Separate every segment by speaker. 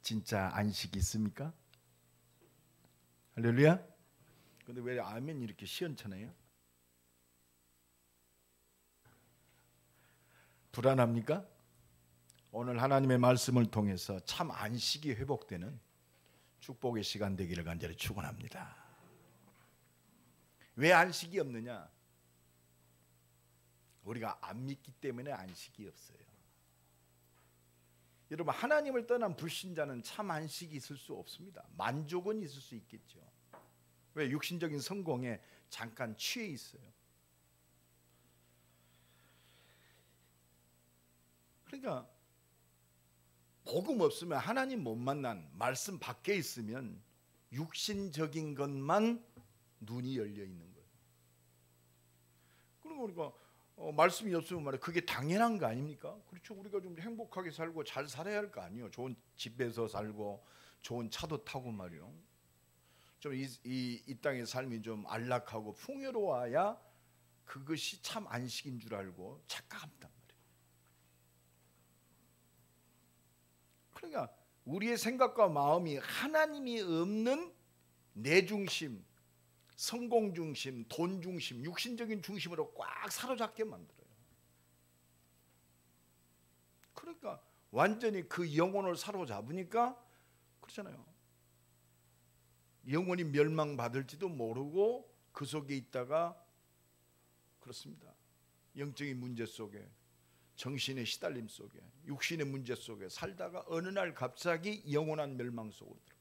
Speaker 1: 진짜 안식이 있습니까? 할렐루야. 근데 왜 아멘 이렇게 시원찮아요? 불안합니까? 오늘 하나님의 말씀을 통해서 참 안식이 회복되는 축복의 시간 되기를 간절히 축원합니다. 왜 안식이 없느냐? 우리가 안 믿기 때문에 안식이 없어요. 여러분, 하나님을 떠난 불신자는 참 안식이 있을 수 없습니다. 만족은 있을 수 있겠죠. 왜? 육신적인 성공에 잠깐 취해 있어요. 그러니까 복음 없으면, 하나님 못 만난 말씀 밖에 있으면 육신적인 것만 눈이 열려 있는 거예요. 그러면 우리가 말씀이 없으면 말이야, 그게 당연한 거 아닙니까? 그렇죠. 우리가 좀 행복하게 살고 잘 살아야 할 거 아니에요. 좋은 집에서 살고 좋은 차도 타고 말이요. 좀 이 땅의 삶이 좀 안락하고 풍요로워야 그것이 참 안식인 줄 알고 착각합니다. 그러니까 우리의 생각과 마음이 하나님이 없는 내 중심, 성공 중심, 돈 중심, 육신적인 중심으로 꽉 사로잡게 만들어요. 그러니까 완전히 그 영혼을 사로잡으니까 그렇잖아요. 영혼이 멸망받을지도 모르고 그 속에 있다가 그렇습니다. 영적인 문제 속에, 정신의 시달림 속에, 육신의 문제 속에 살다가 어느 날 갑자기 영원한 멸망 속으로 들어가요.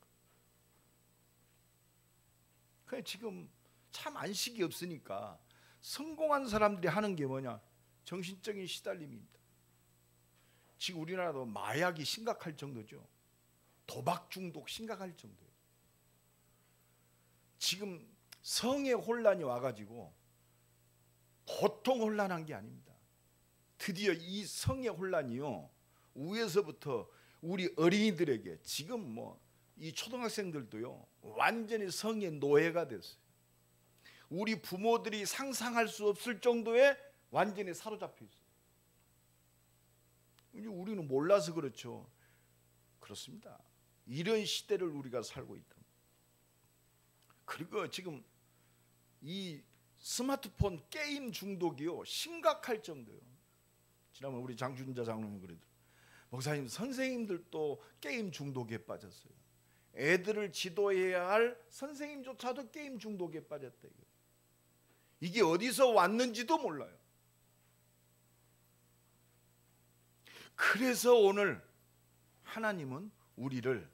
Speaker 1: 그냥 지금 참 안식이 없으니까 성공한 사람들이 하는 게 뭐냐? 정신적인 시달림입니다. 지금 우리나라도 마약이 심각할 정도죠. 도박 중독 심각할 정도예요. 지금 성의 혼란이 와가지고 보통 혼란한 게 아닙니다. 드디어 이 성의 혼란이요, 위에서부터 우리 어린이들에게, 지금 이 초등학생들도요 완전히 성의 노예가 됐어요. 우리 부모들이 상상할 수 없을 정도의 완전히 사로잡혀 있어요. 우리는 몰라서 그렇죠. 그렇습니다. 이런 시대를 우리가 살고 있다. 그리고 지금 이 스마트폰 게임 중독이요 심각할 정도예요. 지난번 우리 장준자 장로님 그래도, 목사님, 선생님들도 게임 중독에 빠졌어요. 애들을 지도해야 할 선생님조차도 게임 중독에 빠졌다. 이게 어디서 왔는지도 몰라요. 그래서 오늘 하나님은 우리를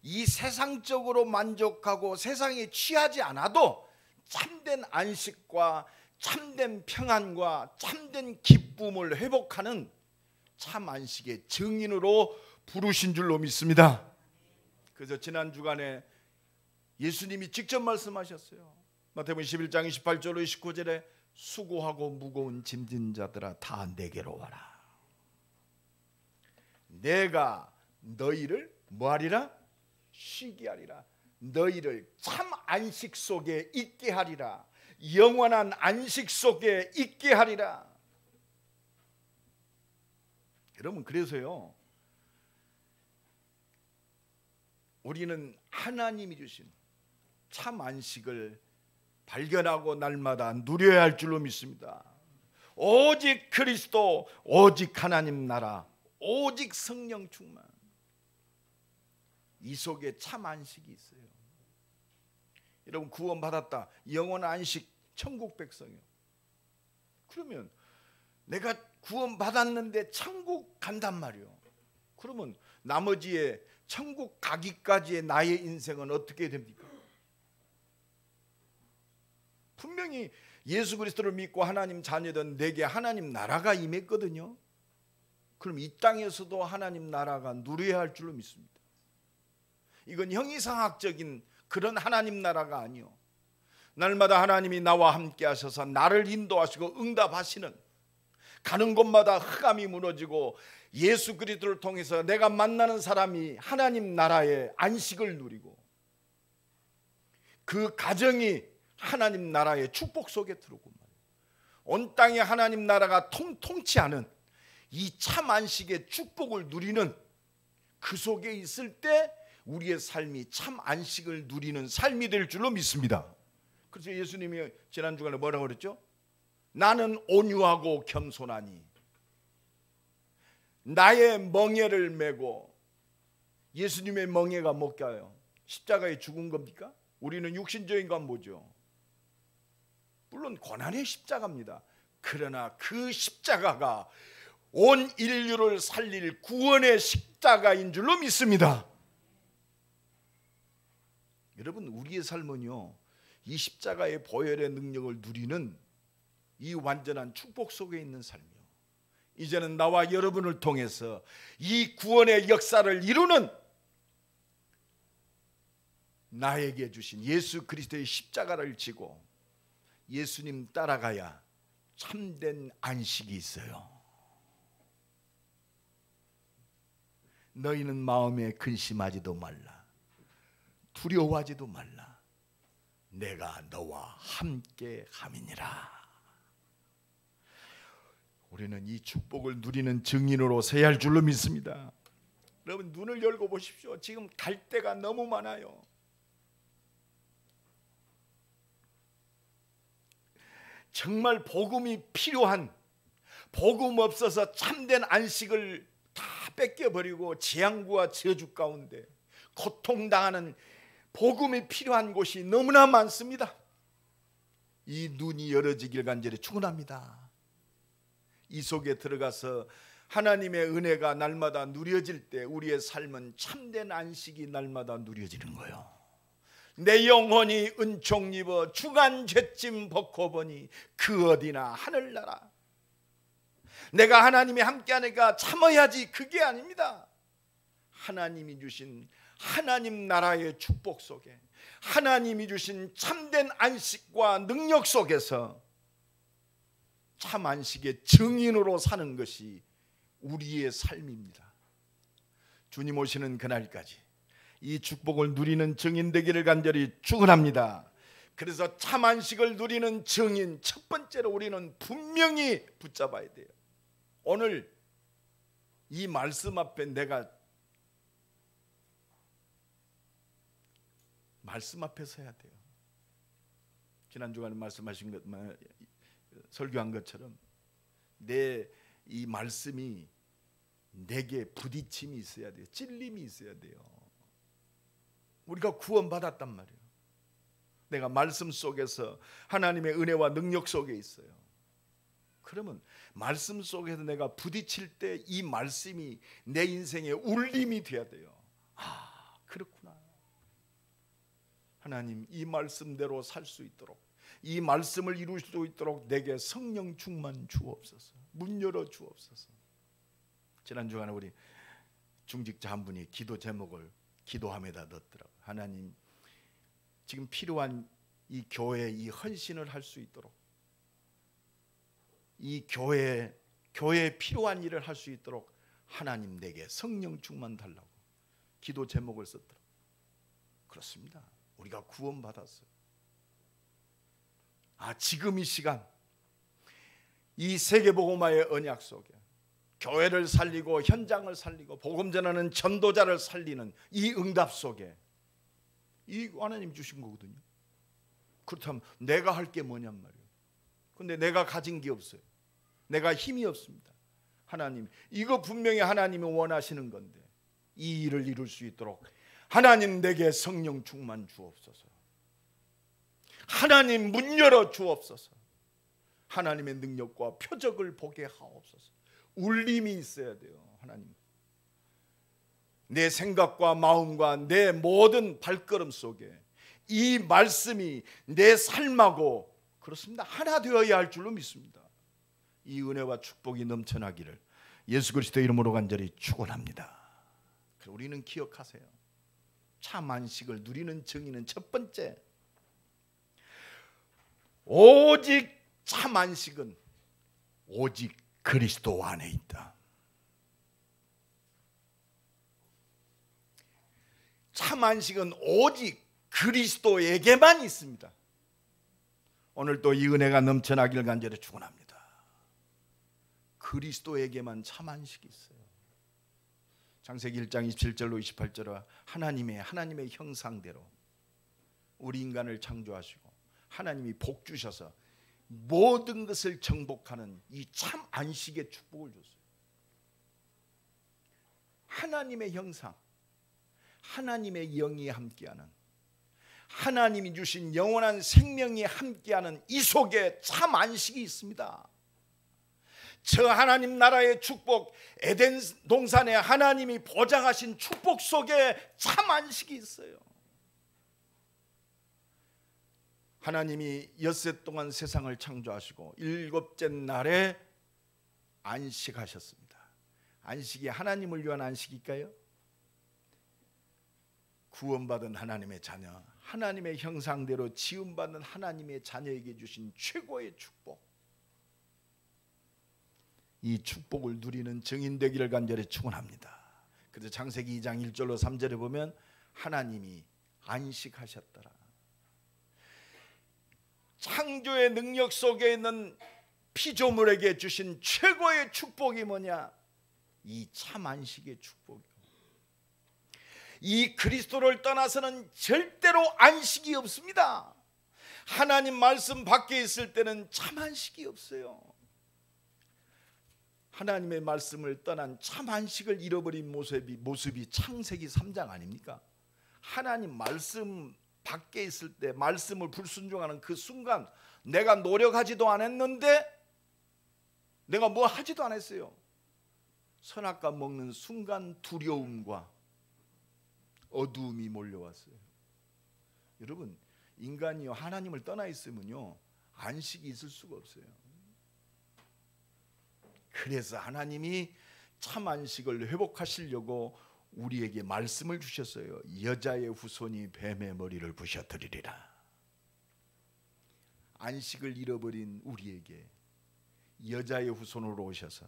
Speaker 1: 이 세상적으로 만족하고 세상에 취하지 않아도 참된 안식과 참된 평안과 참된 기쁨을 회복하는 참 안식의 증인으로 부르신 줄로 믿습니다. 그래서 지난 주간에 예수님이 직접 말씀하셨어요. 마태복음 11장 28절로 29절에 수고하고 무거운 짐진 자들아 다 내게로 와라. 내가 너희를 뭐하리라? 쉬게 하리라. 너희를 참 안식 속에 있게 하리라. 영원한 안식 속에 있게 하리라. 여러분, 그래서요 우리는 하나님이 주신 참 안식을 발견하고 날마다 누려야 할 줄로 믿습니다. 오직 그리스도, 오직 하나님 나라, 오직 성령 충만, 이 속에 참 안식이 있어요. 여러분, 구원받았다, 영원한 안식, 천국 백성이요. 그러면 내가 구원받았는데 천국 간단 말이요. 그러면 나머지의 천국 가기까지의 나의 인생은 어떻게 됩니까? 분명히 예수 그리스도를 믿고 하나님 자녀된 내게 하나님 나라가 임했거든요. 그럼 이 땅에서도 하나님 나라가 누려야 할 줄로 믿습니다. 이건 형이상학적인 그런 하나님 나라가 아니요, 날마다 하나님이 나와 함께 하셔서 나를 인도하시고 응답하시는, 가는 곳마다 흑암이 무너지고 예수 그리스도를 통해서 내가 만나는 사람이 하나님 나라의 안식을 누리고 그 가정이 하나님 나라의 축복 속에 들어오고 온 땅에 하나님 나라가 통치 않은 이 참 안식의 축복을 누리는 그 속에 있을 때 우리의 삶이 참 안식을 누리는 삶이 될 줄로 믿습니다. 그래서 예수님이 지난 주간에 뭐라고 그랬죠? 나는 온유하고 겸손하니. 나의 멍에를 메고. 예수님의 멍에가 뭘까요? 십자가에 죽은 겁니까? 우리는 육신적인 건 뭐죠? 물론 고난의 십자가입니다. 그러나 그 십자가가 온 인류를 살릴 구원의 십자가인 줄로 믿습니다. 여러분, 우리의 삶은요, 이 십자가의 보혈의 능력을 누리는 이 완전한 축복 속에 있는 삶이요, 이제는 나와 여러분을 통해서 이 구원의 역사를 이루는 나에게 주신 예수 그리스도의 십자가를 지고 예수님 따라가야 참된 안식이 있어요. 너희는 마음에 근심하지도 말라. 두려워하지도 말라. 내가 너와 함께 함이니라. 우리는 이 축복을 누리는 증인으로 서야 할 줄로 믿습니다. 여러분, 눈을 열고 보십시오. 지금 갈 데가 너무 많아요. 정말 복음이 필요한, 복음 없어서 참된 안식을 다 뺏겨버리고 재앙과 저주 가운데 고통당하는 복음이 필요한 곳이 너무나 많습니다. 이 눈이 열어지길 간절히 축원합니다. 이 속에 들어가서 하나님의 은혜가 날마다 누려질 때 우리의 삶은 참된 안식이 날마다 누려지는 거예요. 내 영혼이 은총 입어 주간 죄짐 벗고 보니 그 어디나 하늘나라. 내가 하나님이 함께하니까 참아야지, 그게 아닙니다. 하나님이 주신 하나님 나라의 축복 속에, 하나님이 주신 참된 안식과 능력 속에서 참 안식의 증인으로 사는 것이 우리의 삶입니다. 주님 오시는 그날까지 이 축복을 누리는 증인 되기를 간절히 축원합니다. 그래서 참 안식을 누리는 증인, 첫 번째로 우리는 분명히 붙잡아야 돼요. 오늘 이 말씀 앞에 내가 말씀 앞에 서야 돼요. 지난 주간에 말씀하신 것, 설교한 것처럼 내 이 말씀이 내게 부딪힘이 있어야 돼요. 찔림이 있어야 돼요. 우리가 구원받았단 말이에요. 내가 말씀 속에서 하나님의 은혜와 능력 속에 있어요. 그러면 말씀 속에서 내가 부딪힐 때 이 말씀이 내 인생의 울림이 돼야 돼요. 아, 그렇구나. 하나님, 이 말씀대로 살 수 있도록, 이 말씀을 이룰 수 있도록 내게 성령 충만 주옵소서. 문 열어 주옵소서. 지난 주간에 우리 중직자 한 분이 기도 제목을 기도함에다 넣었더라고요. 하나님, 지금 필요한 이 교회에 이 헌신을 할 수 있도록, 이 교회에 필요한 일을 할 수 있도록 하나님 내게 성령 충만 달라고 기도 제목을 썼더라고요. 그렇습니다. 우리가 구원받았어요. 지금 이 시간 이 세계복음화의 언약 속에 교회를 살리고 현장을 살리고 복음 전하는 전도자를 살리는 이 응답 속에 이 하나님 주신 거거든요. 그렇다면 내가 할 게 뭐냔 말이에요. 근데 내가 가진 게 없어요. 내가 힘이 없습니다. 하나님, 이거 분명히 하나님이 원하시는 건데 이 일을 이룰 수 있도록 하나님 내게 성령 충만 주옵소서. 하나님 문 열어 주옵소서. 하나님의 능력과 표적을 보게 하옵소서. 울림이 있어야 돼요. 하나님, 내 생각과 마음과 내 모든 발걸음 속에 이 말씀이 내 삶하고 그렇습니다. 하나 되어야 할 줄로 믿습니다. 이 은혜와 축복이 넘쳐나기를 예수 그리스도 이름으로 간절히 축원합니다. 우리는 기억하세요. 참 안식을 누리는 증인은 첫 번째, 오직 참 안식은 오직 그리스도 안에 있다. 참 안식은 오직 그리스도에게만 있습니다. 오늘 또 이 은혜가 넘쳐나길 간절히 축원합니다. 그리스도에게만 참 안식이 있어요. 창세기 1장 27절로 28절은 하나님의 형상대로 우리 인간을 창조하시고 하나님이 복 주셔서 모든 것을 정복하는 이 참 안식의 축복을 줬어요. 하나님의 형상, 하나님의 영이 함께하는, 하나님이 주신 영원한 생명이 함께하는 이 속에 참 안식이 있습니다. 저 하나님 나라의 축복, 에덴 동산에 하나님이 보장하신 축복 속에 참 안식이 있어요. 하나님이 엿새 동안 세상을 창조하시고 일곱째 날에 안식하셨습니다. 안식이 하나님을 위한 안식일까요? 구원받은 하나님의 자녀, 하나님의 형상대로 지음받는 하나님의 자녀에게 주신 최고의 축복, 이 축복을 누리는 증인 되기를 간절히 축원합니다. 그래서 창세기 2장 1절로 3절에 보면 하나님이 안식하셨더라. 창조의 능력 속에 있는 피조물에게 주신 최고의 축복이 뭐냐? 이 참 안식의 축복이요. 이 그리스도를 떠나서는 절대로 안식이 없습니다. 하나님 말씀 밖에 있을 때는 참 안식이 없어요. 하나님의 말씀을 떠난 참 안식을 잃어버린 모습이 창세기 3장 아닙니까? 하나님 말씀 밖에 있을 때 말씀을 불순종하는 그 순간 내가 노력하지도 않았는데 내가 뭐 하지도 않았어요. 선악과 먹는 순간 두려움과 어두움이 몰려왔어요. 여러분, 인간이요 하나님을 떠나 있으면요 안식이 있을 수가 없어요. 그래서 하나님이 참 안식을 회복하시려고 우리에게 말씀을 주셨어요. 여자의 후손이 뱀의 머리를 부셔뜨리리라. 안식을 잃어버린 우리에게 여자의 후손으로 오셔서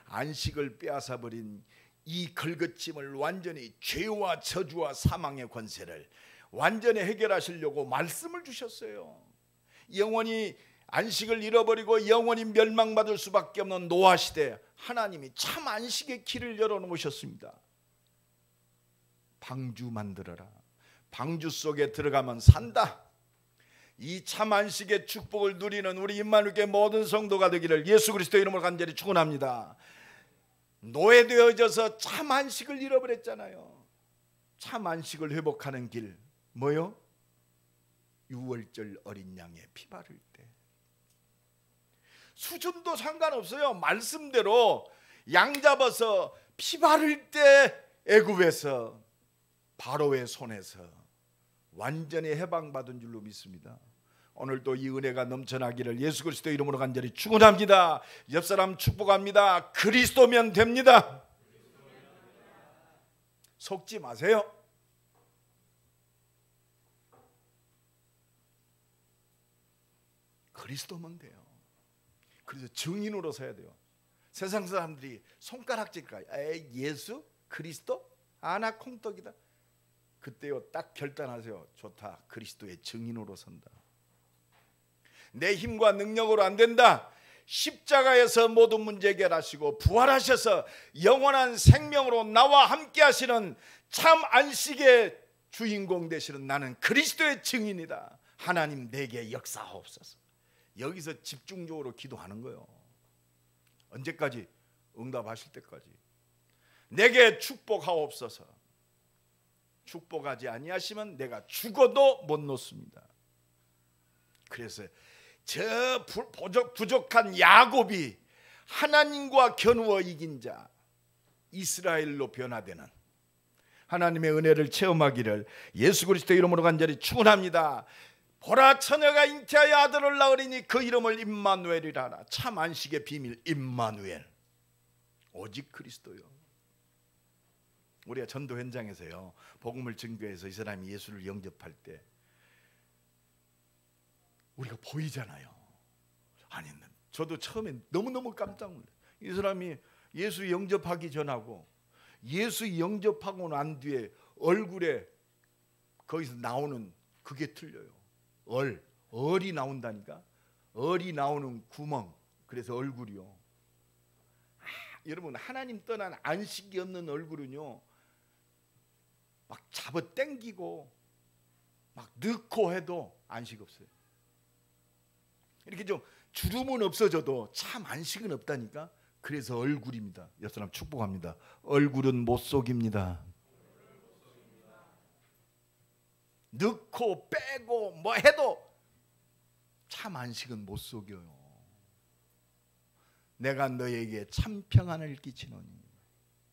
Speaker 1: 안식을 빼앗아버린 이 걸거짐을 완전히 죄와 저주와 사망의 권세를 완전히 해결하시려고 말씀을 주셨어요. 영원히 안식을 잃어버리고 영원히 멸망받을 수밖에 없는 노아 시대, 하나님이 참 안식의 길을 열어놓으셨습니다. 방주 만들어라. 방주 속에 들어가면 산다. 이 참 안식의 축복을 누리는 우리 임마누엘교회 모든 성도가 되기를 예수 그리스도의 이름으로 간절히 축원합니다. 노예되어져서 참 안식을 잃어버렸잖아요. 참 안식을 회복하는 길 뭐요? 유월절 어린 양의 피 바를 때. 수준도 상관없어요. 말씀대로 양 잡아서 피 바를 때 애굽에서 바로의 손에서 완전히 해방받은 줄로 믿습니다. 오늘도 이 은혜가 넘쳐나기를 예수 그리스도 이름으로 간절히 축원합니다. 옆사람 축복합니다. 그리스도면 됩니다. 속지 마세요. 그리스도면 돼요. 그래서 증인으로 서야 돼요. 세상 사람들이 손가락질까요? 예수? 그리스도? 나 콩떡이다. 그때요 딱 결단하세요. 좋다. 그리스도의 증인으로 선다. 내 힘과 능력으로 안 된다. 십자가에서 모든 문제 해결하시고 부활하셔서 영원한 생명으로 나와 함께 하시는 참 안식의 주인공 되시는 나는 그리스도의 증인이다. 하나님 내게 역사하옵소서. 여기서 집중적으로 기도하는 거예요. 언제까지? 응답하실 때까지. 내게 축복하옵소서. 축복하지 아니하시면 내가 죽어도 못 놓습니다. 그래서 저 부족한 야곱이 하나님과 겨누어 이긴 자 이스라엘로 변화되는 하나님의 은혜를 체험하기를 예수 그리스도 이름으로 간절히 축원합니다. 보라 처녀가 잉태하여 아들을 낳으리니 그 이름을 임마누엘이라 하라. 참 안식의 비밀 임마누엘, 오직 그리스도요. 우리가 전도 현장에서요 복음을 증거해서 이 사람이 예수를 영접할 때 우리가 보이잖아요. 아니, 저도 처음에 너무너무 깜짝 놀랐어요. 이 사람이 예수 영접하기 전하고 예수 영접하고 난 뒤에 얼굴에 거기서 나오는 그게 틀려요. 얼이 나온다니까. 얼이 나오는 구멍, 그래서 얼굴이요. 여러분, 하나님 떠난 안식이 없는 얼굴은요, 막 잡아 당기고 막 넣고 해도 안식 없어요. 이렇게 좀 주름은 없어져도 참 안식은 없다니까. 그래서 얼굴입니다. 옆 사람 축복합니다. 얼굴은 못 속입니다. 넣고 빼고 뭐 해도 참 안식은 못 속여요. 내가 너에게 참 평안을 끼치노니.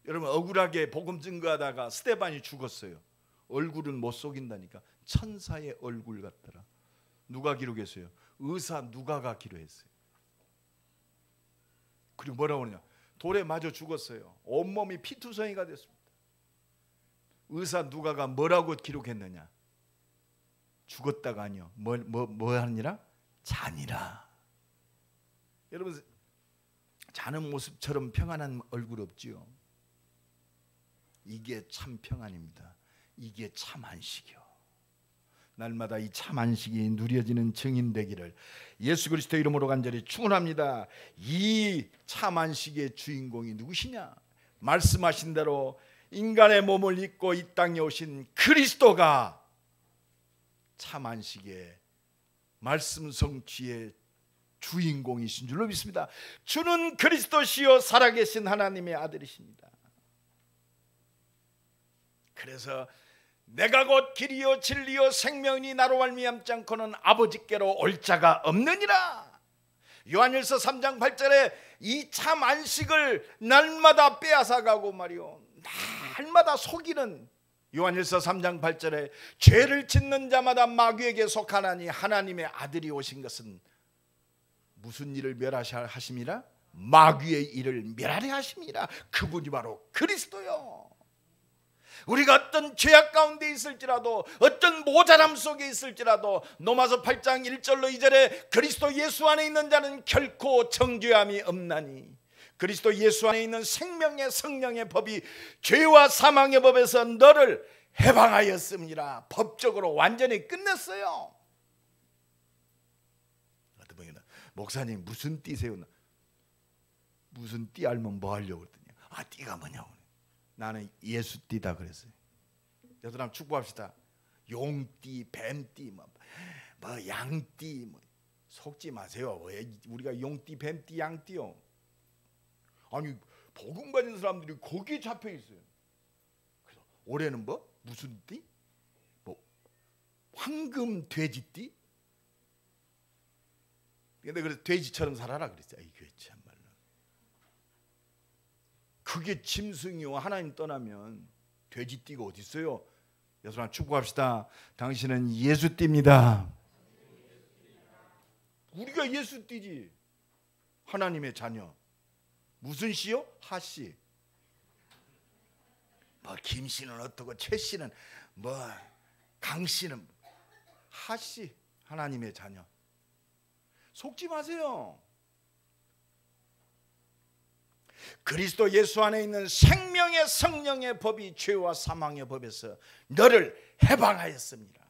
Speaker 1: 여러분, 억울하게 복음 증거하다가 스데반이 죽었어요. 얼굴은 못 속인다니까. 천사의 얼굴 같더라. 누가 기록했어요? 의사 누가가 기록했어요. 그리고 뭐라고 하느냐, 돌에 맞아 죽었어요. 온몸이 피투성이가 됐습니다. 의사 누가가 뭐라고 기록했느냐, 죽었다가 아니요, 뭐 하느니라? 자니라. 여러분, 자는 모습처럼 평안한 얼굴 없지요. 이게 참 평안입니다. 이게 참 안식이요. 날마다 이 참 안식이 누려지는 증인 되기를 예수 그리스도 이름으로 간절히 축원합니다. 이 참 안식의 주인공이 누구시냐? 말씀하신 대로 인간의 몸을 입고 이 땅에 오신 그리스도가 참 안식의 말씀 성취의 주인공이신 줄로 믿습니다. 주는 그리스도시요 살아계신 하나님의 아들이십니다. 그래서 내가 곧 길이요 진리요 생명이니 나로 말미암지 않고는 아버지께로 올 자가 없느니라. 요한일서 3장 8절에 이 참 안식을 날마다 빼앗아가고 말이요, 날마다 속이는 요한일서 3장 8절에 죄를 짓는 자마다 마귀에게 속하나니 하나님의 아들이 오신 것은 무슨 일을 멸하심이라? 마귀의 일을 멸하려 하심이라. 그분이 바로 그리스도요. 우리가 어떤 죄악 가운데 있을지라도, 어떤 모자람 속에 있을지라도 로마서 8장 1절로 2절에 그리스도 예수 안에 있는 자는 결코 정죄함이 없나니 그리스도 예수 안에 있는 생명의 성령의 법이 죄와 사망의 법에서 너를 해방하였습니다. 법적으로 완전히 끝냈어요. 어떤 분이 목사님 무슨 띠세요? 무슨 띠 알면 뭐 하려고 그랬더니 띠가 뭐냐고. 나는 예수띠다 그랬어요. 여러분 축복합시다. 용띠, 뱀띠, 뭐 양띠, 뭐 속지 마세요. 왜 우리가 용띠, 뱀띠, 양띠요? 아니 복음 가진 사람들이 거기에 잡혀 있어요. 그래서 올해는 뭐 무슨 띠? 뭐 황금 돼지띠? 근데 그래서 돼지처럼 살아라 그랬어요. 이게 참말로. 그게 짐승이요. 하나님 떠나면 돼지띠가 어디 있어요? 여러분 축복합시다. 당신은 예수띠입니다. 우리가 예수띠지. 하나님의 자녀. 무슨 씨요? 하씨. 뭐 김씨는 어떻고 최씨는 뭐 강씨는 하씨. 하나님의 자녀. 속지 마세요. 그리스도 예수 안에 있는 생명의 성령의 법이 죄와 사망의 법에서 너를 해방하였습니다.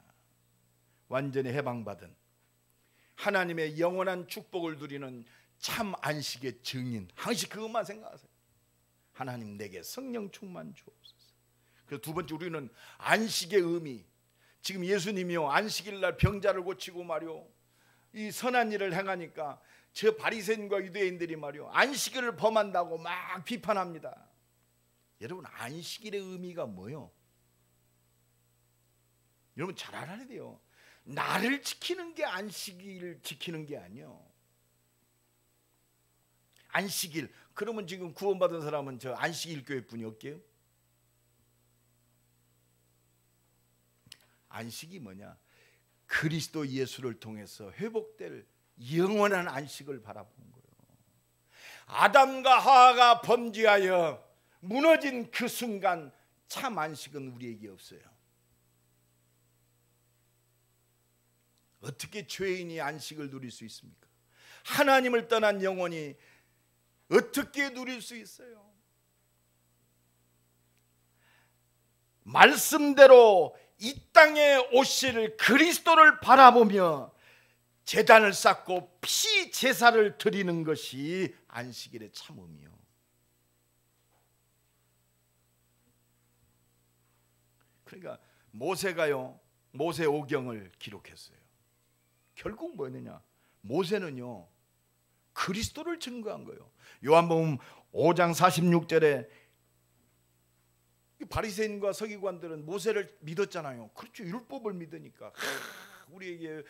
Speaker 1: 완전히 해방받은 하나님의 영원한 축복을 누리는 참 안식의 증인. 항상 그것만 생각하세요. 하나님 내게 성령 충만 주옵소서. 그리고 두 번째, 우리는 안식의 의미. 지금 예수님이요 안식일 날 병자를 고치고 말이요 이 선한 일을 행하니까 저 바리새인과 유대인들이 말이요 안식일을 범한다고 막 비판합니다. 여러분 안식일의 의미가 뭐요? 여러분 잘 알아야 돼요. 나를 지키는 게 안식일 지키는 게 아니요. 안식일 그러면 지금 구원받은 사람은 저 안식일 교회뿐이 없게요? 안식이 뭐냐? 그리스도 예수를 통해서 회복될 영원한 안식을 바라보는 거예요. 아담과 하와가 범죄하여 무너진 그 순간 참 안식은 우리에게 없어요. 어떻게 죄인이 안식을 누릴 수 있습니까? 하나님을 떠난 영혼이 어떻게 누릴 수 있어요? 말씀대로 이 땅에 오실 그리스도를 바라보며 제단을 쌓고 피 제사를 드리는 것이 안식일의 참 의미요. 그러니까 모세가요, 모세 오경을 기록했어요. 결국 뭐였느냐? 모세는요 그리스도를 증거한 거예요. 요한복음 5장 46절에 바리새인과 서기관들은 모세를 믿었잖아요. 그렇죠. 율법을 믿으니까 우리에게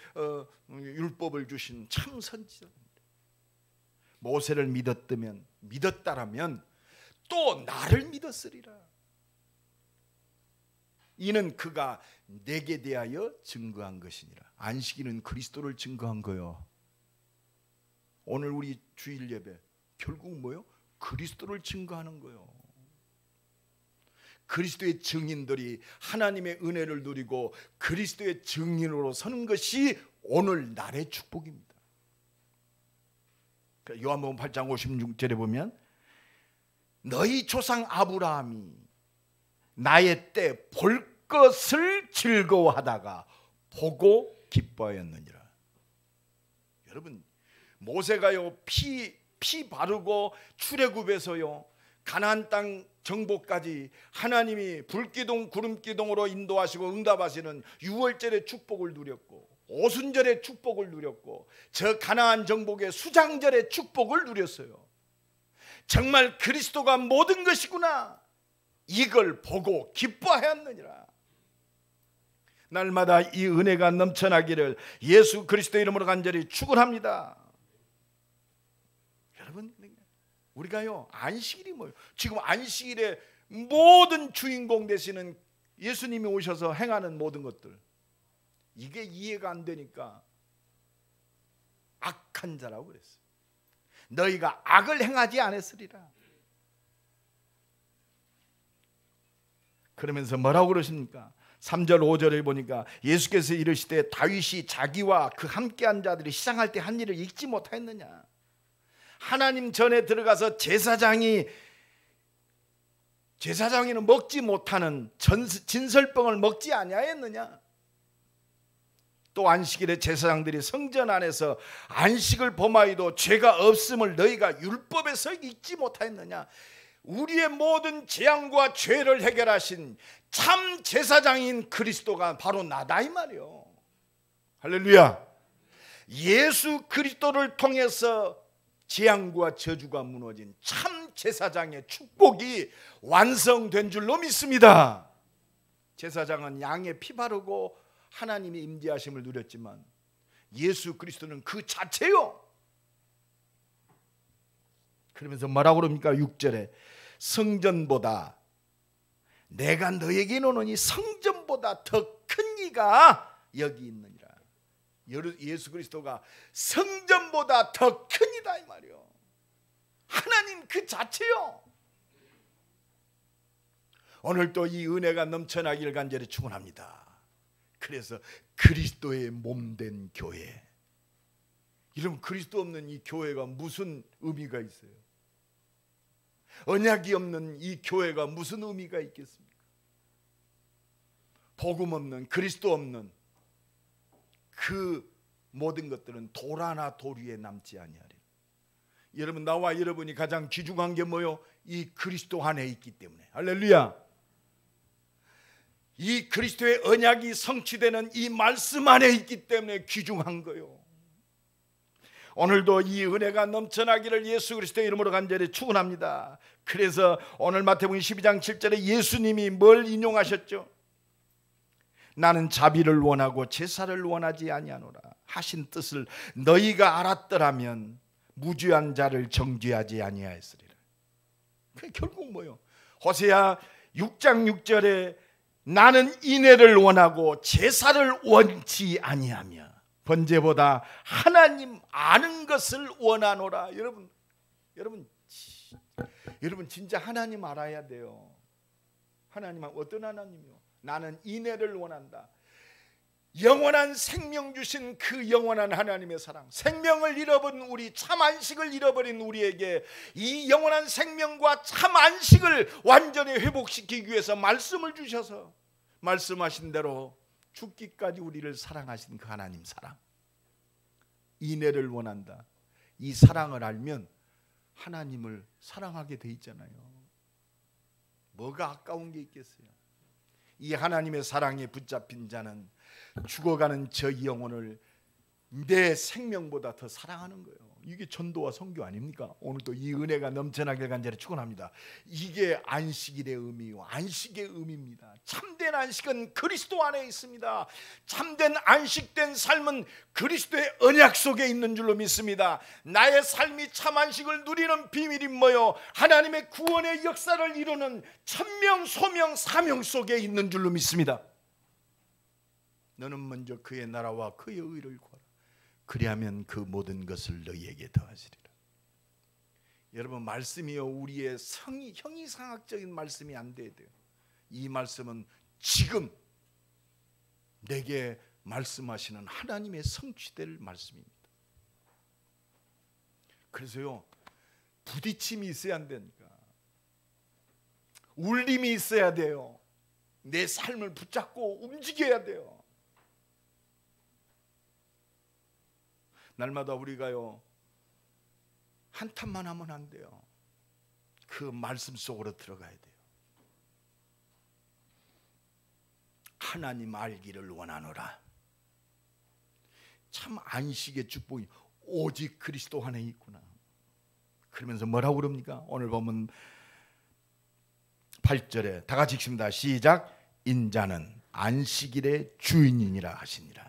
Speaker 1: 율법을 주신 참 선지자입니다. 모세를 믿었다라면 또 나를 믿었으리라. 이는 그가 내게 대하여 증거한 것이니라. 안식일은 그리스도를 증거한 거요. 오늘 우리 주일 예배 결국 뭐요? 그리스도를 증거하는 거요. 그리스도의 증인들이 하나님의 은혜를 누리고 그리스도의 증인으로 서는 것이 오늘 날의 축복입니다. 요한복음 8장 56절에 보면 너희 조상 아브라함이 나의 때 볼 것을 즐거워하다가 보고 기뻐하였느니라. 여러분 모세가요 피 바르고 출애굽에서요 가나안 땅 정복까지 하나님이 불기둥 구름기둥으로 인도하시고 응답하시는 유월절의 축복을 누렸고 오순절의 축복을 누렸고 저 가나안 정복의 수장절의 축복을 누렸어요. 정말 그리스도가 모든 것이구나, 이걸 보고 기뻐하였느니라. 날마다 이 은혜가 넘쳐나기를 예수 그리스도 이름으로 간절히 축원합니다. 여러분 우리가요 안식일이 뭐예요? 지금 안식일에 모든 주인공 되시는 예수님이 오셔서 행하는 모든 것들, 이게 이해가 안 되니까 악한 자라고 그랬어요. 너희가 악을 행하지 않았으리라. 그러면서 뭐라고 그러십니까? 3절 5절을 보니까 예수께서 이르시되 다윗이 자기와 그 함께한 자들이 시장할 때 한 일을 잊지 못하였느냐. 하나님 전에 들어가서 제사장이는 먹지 못하는 진설병을 먹지 아니하였느냐. 또 안식일에 제사장들이 성전 안에서 안식을 범하여도 죄가 없음을 너희가 율법에서 잊지 못하였느냐. 우리의 모든 재앙과 죄를 해결하신 참 제사장인 그리스도가 바로 나다 이 말이요. 할렐루야. 예수 그리스도를 통해서 재앙과 저주가 무너진 참 제사장의 축복이 완성된 줄로 믿습니다. 제사장은 양의 피 바르고 하나님의 임재하심을 누렸지만 예수 그리스도는 그 자체요. 그러면서 뭐라고 그럽니까? 6절에 성전보다 내가 너에게 이르노니 성전보다 더 큰 이가 여기 있느니라. 예수 그리스도가 성전보다 더 큰 이다 이 말이요. 하나님 그 자체요. 오늘 또 이 은혜가 넘쳐나기를 간절히 축원합니다. 그래서 그리스도의 몸된 교회, 이런 그리스도 없는 이 교회가 무슨 의미가 있어요? 언약이 없는 이 교회가 무슨 의미가 있겠습니까? 복음 없는, 그리스도 없는 그 모든 것들은 돌 하나 돌 위에 남지 아니하리라. 여러분, 나와 여러분이 가장 귀중한 게 뭐요? 이 그리스도 안에 있기 때문에. 할렐루야. 이 그리스도의 언약이 성취되는 이 말씀 안에 있기 때문에 귀중한 거요. 오늘도 이 은혜가 넘쳐나기를 예수 그리스도의 이름으로 간절히 축원합니다. 그래서 오늘 마태복음 12장 7절에 예수님이 뭘 인용하셨죠? 나는 자비를 원하고 제사를 원하지 아니하노라 하신 뜻을 너희가 알았더라면 무죄한 자를 정죄하지 아니하였으리라. 그 결국 뭐요? 호세아 6장 6절에 나는 인애를 원하고 제사를 원치 아니하며 번제보다 하나님 아는 것을 원하노라. 여러분 진짜 하나님 알아야 돼요. 하나님은 어떤 하나님이요? 나는 인애를 원한다. 영원한 생명 주신 그 영원한 하나님의 사랑, 생명을 잃어버린 우리, 참 안식을 잃어버린 우리에게 이 영원한 생명과 참 안식을 완전히 회복시키기 위해서 말씀을 주셔서 말씀하신 대로 죽기까지 우리를 사랑하신 그 하나님 사랑, 인애를 원한다. 이 사랑을 알면 하나님을 사랑하게 돼 있잖아요. 뭐가 아까운 게 있겠어요? 이 하나님의 사랑에 붙잡힌 자는 죽어가는 저 영혼을 내 생명보다 더 사랑하는 거예요. 이게 전도와 선교 아닙니까? 오늘도 이 은혜가 넘쳐나길 간절히 축원합니다. 이게 안식일의 의미요, 안식의 의미입니다. 참된 안식은 그리스도 안에 있습니다. 참된 안식된 삶은 그리스도의 언약 속에 있는 줄로 믿습니다. 나의 삶이 참 안식을 누리는 비밀이 뭐요? 하나님의 구원의 역사를 이루는 천명, 소명, 사명 속에 있는 줄로 믿습니다. 너는 먼저 그의 나라와 그의 의를 구하라. 그리하면 그 모든 것을 너희에게 더하시리라. 여러분, 말씀이요, 우리의 형이상학적인 말씀이 안 돼야 돼요. 이 말씀은 지금 내게 말씀하시는 하나님의 성취될 말씀입니다. 그래서요, 부딪힘이 있어야 안 되니까, 울림이 있어야 돼요. 내 삶을 붙잡고 움직여야 돼요. 날마다 우리가요, 한탄만 하면 안 돼요. 그 말씀 속으로 들어가야 돼요. 하나님 알기를 원하노라. 참 안식의 축복이 오직 그리스도 안에 있구나. 그러면서 뭐라고 그럽니까? 오늘 보면 8절에 다 같이 읽습니다. 시작. 인자는 안식일의 주인이니라 하시니라.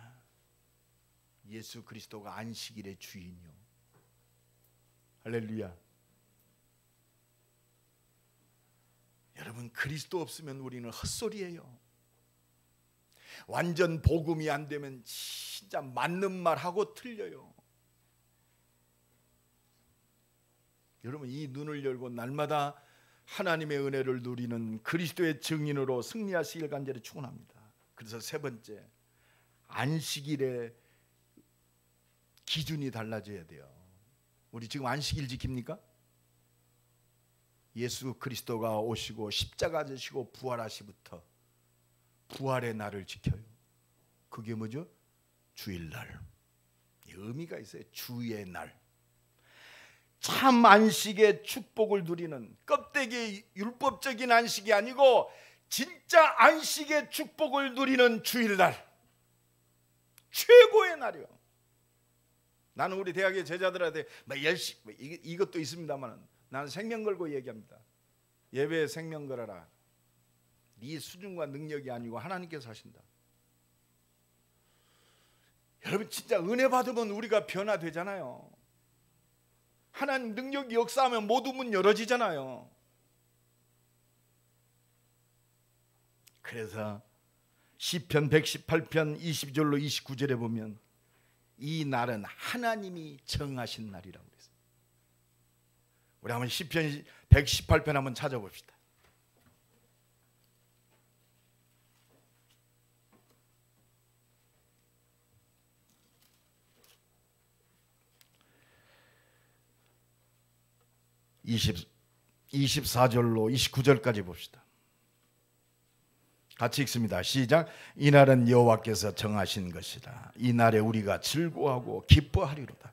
Speaker 1: 예수 그리스도가 안식일의 주인이요. 할렐루야. 여러분, 그리스도 없으면 우리는 헛소리예요. 완전 복음이 안 되면 진짜 맞는 말 하고 틀려요. 여러분, 이 눈을 열고 날마다 하나님의 은혜를 누리는 그리스도의 증인으로 승리하시길 간절히 축원합니다. 그래서 세 번째, 안식일의 기준이 달라져야 돼요. 우리 지금 안식일 지킵니까? 예수 그리스도가 오시고 십자가 지시고 부활하시부터 부활의 날을 지켜요. 그게 뭐죠? 주일날. 의미가 있어요. 주의 날. 참 안식의 축복을 누리는, 껍데기 율법적인 안식이 아니고 진짜 안식의 축복을 누리는 주일날, 최고의 날이요. 나는 우리 대학의 제자들한테 이것도 있습니다만, 나는 생명 걸고 얘기합니다. 예배에 생명 걸어라. 네 수준과 능력이 아니고 하나님께서 하신다. 여러분, 진짜 은혜 받으면 우리가 변화되잖아요. 하나님 능력이 역사하면 모든 문 열어지잖아요. 그래서 시편 118편 22절로 29절에 보면 이 날은 하나님이 정하신 날이라고 그랬어요. 우리 한번 시편 118편 한번 찾아봅시다. 이 24절로 29절까지 봅시다. 같이 읽습니다. 시작. 이날은 여호와께서 정하신 것이다. 이날에 우리가 즐거워하고 기뻐하리로다.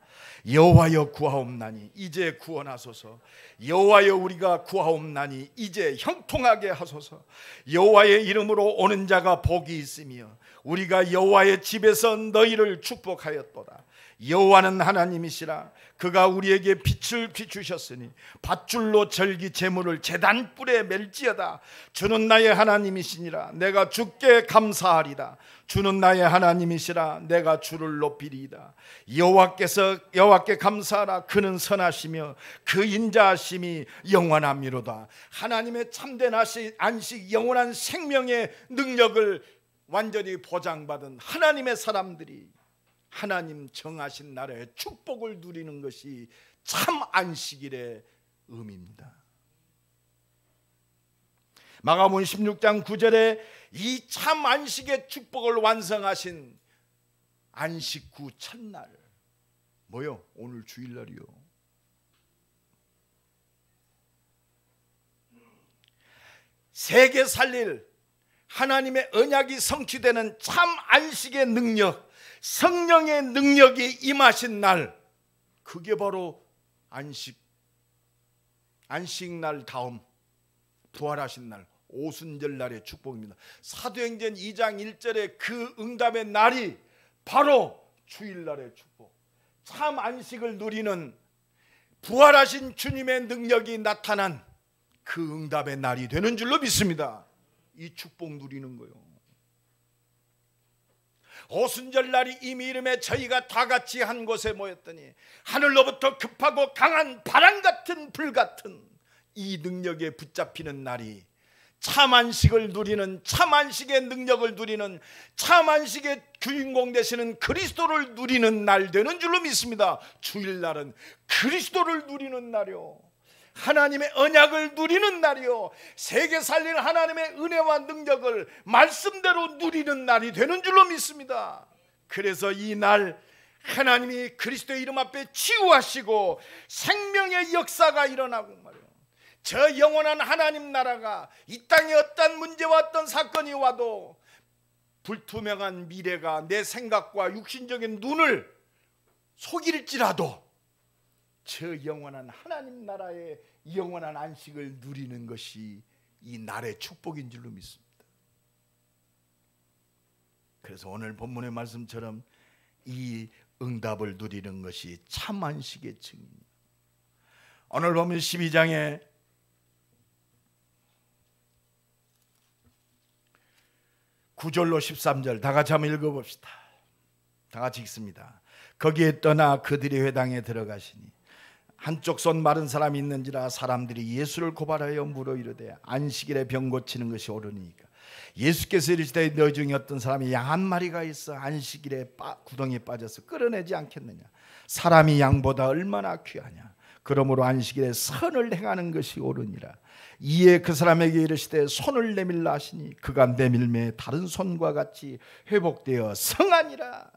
Speaker 1: 여호와여 구하옵나니 이제 구원하소서. 여호와여 우리가 구하옵나니 이제 형통하게 하소서. 여호와의 이름으로 오는 자가 복이 있으며 우리가 여호와의 집에서 너희를 축복하였도다. 여호와는 하나님이시라. 그가 우리에게 빛을 비추셨으니 밧줄로 절기 제물을 제단 뿔에 멜지어다. 주는 나의 하나님이시니라. 내가 주께 감사하리다. 주는 나의 하나님이시라. 내가 주를 높이리이다. 여호와께 감사하라. 그는 선하시며 그 인자하심이 영원함이로다. 하나님의 참된 안식, 영원한 생명의 능력을 완전히 보장받은 하나님의 사람들이 하나님 정하신 날에 축복을 누리는 것이 참 안식일의 의미입니다. 마가복음 16장 9절에 이 참 안식의 축복을 완성하신 안식 후 첫날, 뭐요? 오늘 주일날이요. 세계 살릴 하나님의 언약이 성취되는 참 안식의 능력, 성령의 능력이 임하신 날, 그게 바로 안식날 다음 부활하신 날 오순절 날의 축복입니다. 사도행전 2장 1절에 그 응답의 날이 바로 주일날의 축복, 참 안식을 누리는 부활하신 주님의 능력이 나타난 그 응답의 날이 되는 줄로 믿습니다. 이 축복 누리는 거요. 오순절 날이 이미 이름에 저희가 다 같이 한 곳에 모였더니 하늘로부터 급하고 강한 바람 같은 불 같은 이 능력에 붙잡히는 날이 참 안식을 누리는, 참 안식의 능력을 누리는, 참 안식의 주인공 되시는 그리스도를 누리는 날 되는 줄로 믿습니다. 주일날은 그리스도를 누리는 날이요, 하나님의 언약을 누리는 날이요, 세계 살리는 하나님의 은혜와 능력을 말씀대로 누리는 날이 되는 줄로 믿습니다. 그래서 이 날 하나님이 그리스도의 이름 앞에 치유하시고 생명의 역사가 일어나고 말이에요. 저 영원한 하나님 나라가 이 땅에 어떤 문제와 어떤 사건이 와도 불투명한 미래가 내 생각과 육신적인 눈을 속일지라도 저 영원한 하나님 나라의 영원한 안식을 누리는 것이 이 날의 축복인 줄로 믿습니다. 그래서 오늘 본문의 말씀처럼 이 응답을 누리는 것이 참 안식의 증인입니다. 오늘 보면 12장에 9절로 13절 다 같이 한번 읽어봅시다. 다 같이 읽습니다. 거기에 떠나 그들의 회당에 들어가시니 한쪽 손 마른 사람이 있는지라 사람들이 예수를 고발하여 물어 이르되 안식일에 병 고치는 것이 옳으니까. 예수께서 이르시되 너 중에 어떤 사람이 양 한 마리가 있어 안식일에 구덩이에 빠져서 끌어내지 않겠느냐. 사람이 양보다 얼마나 귀하냐. 그러므로 안식일에 선을 행하는 것이 옳으니라. 이에 그 사람에게 이르시되 손을 내밀라 하시니 그가 내밀매 다른 손과 같이 회복되어 성하니라.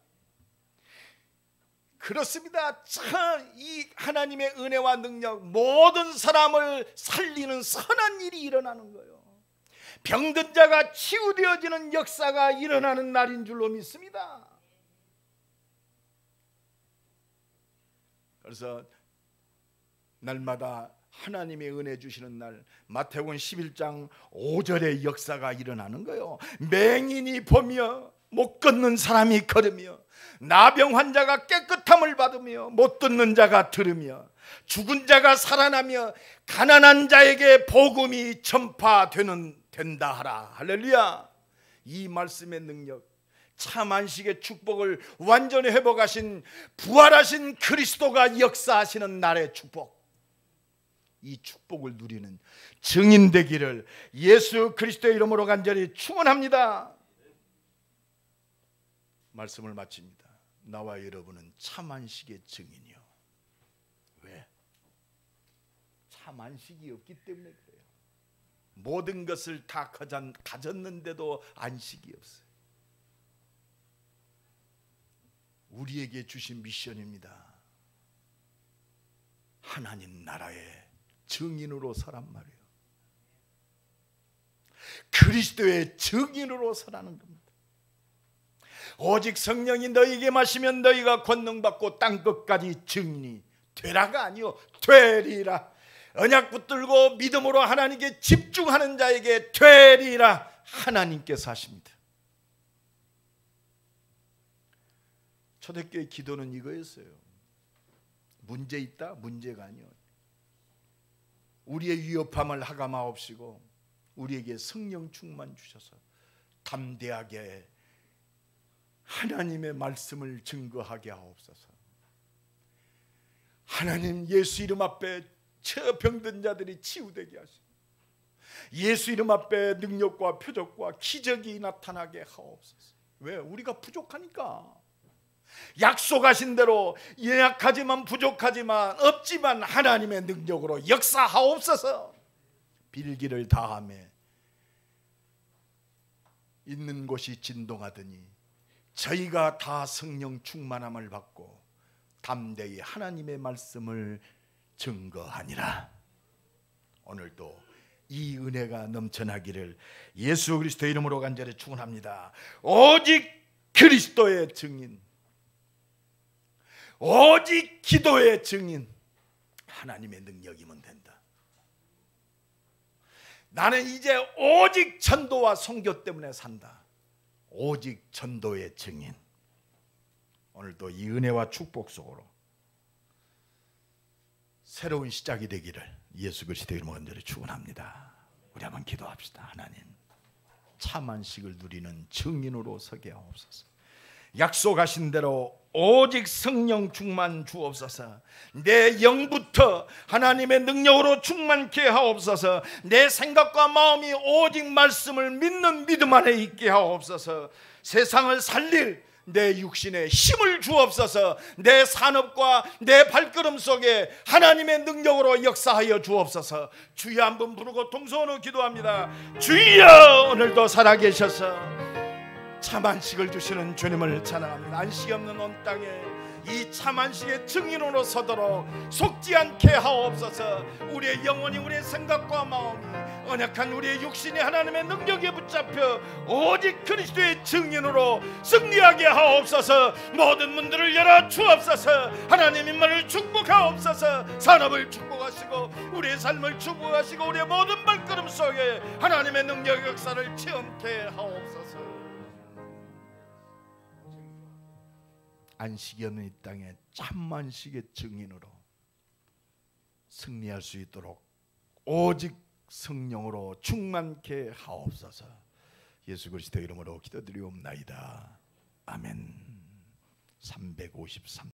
Speaker 1: 그렇습니다. 참 이 하나님의 은혜와 능력, 모든 사람을 살리는 선한 일이 일어나는 거예요. 병든 자가 치유되어지는 역사가 일어나는 날인 줄로 믿습니다. 그래서 날마다 하나님의 은혜 주시는 날, 마태복음 11장 5절의 역사가 일어나는 거예요. 맹인이 보며 못 걷는 사람이 걸으며, 나병 환자가 깨끗함을 받으며, 못 듣는 자가 들으며, 죽은 자가 살아나며, 가난한 자에게 복음이 전파된다 하라. 할렐루야. 이 말씀의 능력, 참 안식의 축복을 완전히 회복하신 부활하신 그리스도가 역사하시는 날의 축복, 이 축복을 누리는 증인 되기를 예수 그리스도의 이름으로 간절히 축원합니다. 말씀을 마칩니다. 나와 여러분은 참 안식의 증인이요. 왜? 참 안식이 없기 때문에 그래요. 모든 것을 다 가졌는데도 안식이 없어요. 우리에게 주신 미션입니다. 하나님 나라의 증인으로 서란 말이에요. 그리스도의 증인으로 서라는 겁니다. 오직 성령이 너희에게 마시면 너희가 권능받고 땅끝까지 증인이 되라가 아니요 되리라. 언약 붙들고 믿음으로 하나님께 집중하는 자에게 되리라. 하나님께서 하십니다. 초대교회 기도는 이거였어요. 문제 있다? 문제가 아니요, 우리의 위협함을 하감하옵시고 우리에게 성령 충만 주셔서 담대하게 하나님의 말씀을 증거하게 하옵소서. 하나님 예수 이름 앞에 저 병든 자들이 치유되게 하시고 예수 이름 앞에 능력과 표적과 기적이 나타나게 하옵소서. 왜? 우리가 부족하니까. 약속하신 대로 연약하지만 부족하지만 없지만 하나님의 능력으로 역사하옵소서. 빌기를 다하며 있는 곳이 진동하더니 저희가 다 성령 충만함을 받고 담대히 하나님의 말씀을 증거하니라. 오늘도 이 은혜가 넘쳐나기를 예수 그리스도의 이름으로 간절히 축원합니다. 오직 그리스도의 증인, 오직 기도의 증인, 하나님의 능력이면 된다. 나는 이제 오직 전도와 선교 때문에 산다. 오직 전도의 증인. 오늘도 이 은혜와 축복 속으로 새로운 시작이 되기를 예수 그리스도의 이름으로 간절히 축원합니다. 우리 한번 기도합시다. 하나님, 참 안식을 누리는 증인으로 서게 하옵소서. 약속하신 대로 오직 성령 충만 주옵소서. 내 영부터 하나님의 능력으로 충만케 하옵소서. 내 생각과 마음이 오직 말씀을 믿는 믿음 안에 있게 하옵소서. 세상을 살릴 내 육신에 힘을 주옵소서. 내 산업과 내 발걸음 속에 하나님의 능력으로 역사하여 주옵소서. 주여 한번 부르고 동서로 기도합니다. 주여, 오늘도 살아계셔서 참 안식을 주시는 주님을 찬양합니다. 안식이 없는 온 땅에 이 참 안식의 증인으로 서도록 속지 않게 하옵소서. 우리의 영혼이, 우리의 생각과 마음이, 언약한 우리의 육신이 하나님의 능력에 붙잡혀 오직 그리스도의 증인으로 승리하게 하옵소서. 모든 문들을 열어 주옵소서. 하나님 인만을 축복하옵소서. 산업을 축복하시고 우리의 삶을 축복하시고 우리의 모든 발걸음 속에 하나님의 능력 역사를 체험케 하옵소서. 안식이 없는 이 땅에 참 안식의 증인으로 승리할 수 있도록 오직 성령으로 충만케 하옵소서. 예수 그리스도 이름으로 기도드리옵나이다. 아멘. 353